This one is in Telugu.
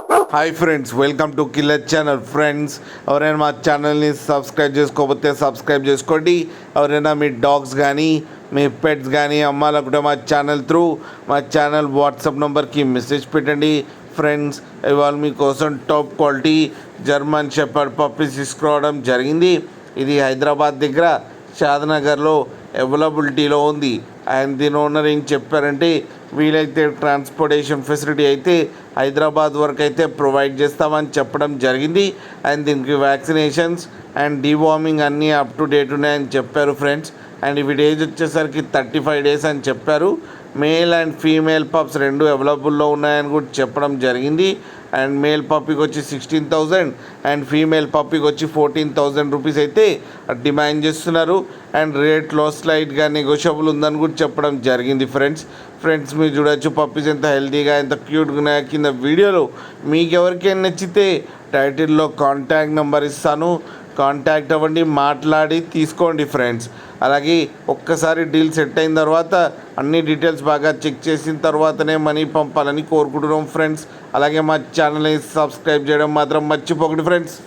Hi friends, welcome to killer channel. Friends, ఎవరైనా మా ఛానల్ని సబ్స్క్రైబ్ చేసుకోకపోతే సబ్స్క్రైబ్ చేసుకోండి. ఎవరైనా మీ డాగ్స్ కానీ మీ పెట్స్ కానీ అమ్మాలనుకుంటే మా ఛానల్ వాట్సాప్ నెంబర్కి మెసేజ్ పెట్టండి. ఫ్రెండ్స్, ఇవాళ మీకోసం top quality German shepherd puppies తీసుకురావడం జరిగింది. ఇది హైదరాబాద్ దగ్గర షాద్నగర్లో అవైలబిలిటీలో ఉంది. అండ్ దీని ఓనర్ ఏం చెప్పారంటే, వీలైతే ట్రాన్స్పోర్టేషన్ ఫెసిలిటీ అయితే హైదరాబాద్ వరకు అయితే ప్రొవైడ్ చేస్తామని చెప్పడం జరిగింది. అండ్ దీనికి వ్యాక్సినేషన్స్ అండ్ డీవార్మింగ్ అన్నీ అప్ టు డేట్ ఉన్నాయని చెప్పారు ఫ్రెండ్స్. అండ్ వీటి ఏజ్ వచ్చేసరికి 35 days అని చెప్పారు. మేల్ అండ్ ఫీమేల్ పప్స్ రెండు అవైలబుల్లో ఉన్నాయని కూడా చెప్పడం జరిగింది. అండ్ మేల్ పప్పీకి వచ్చి 16,000 అండ్ ఫీమేల్ పప్పీకి వచ్చి 14,000 రూపీస్ అయితే డిమాండ్ చేస్తున్నారు. అండ్ రేట్లో స్లైట్గా నెగోషియబుల్ ఉందని కూడా చెప్పడం జరిగింది ఫ్రెండ్స్ మీరు చూడొచ్చు పప్పీస్ ఎంత హెల్తీగా ఎంత క్యూట్గా ఉన్నాయో. కింద వీడియోలో మీకు ఎవరికైనా నచ్చితే టైటిల్లో కాంటాక్ట్ నెంబర్ ఇస్తాను, కాంటాక్ట్ అవ్వండి, మాట్లాడి తీసుకోండి ఫ్రెండ్స్. అలాగే ఒక్కసారి డీల్ సెట్ అయిన తర్వాత అన్ని డీటెయిల్స్ బాగా చెక్ చేసిన తర్వాతనే మనీ పంపాలని కోరుకుంటున్నాం ఫ్రెండ్స్. అలాగే మా ఛానల్ని సబ్స్క్రైబ్ చేయడం మాత్రం మర్చిపోకండి ఫ్రెండ్స్.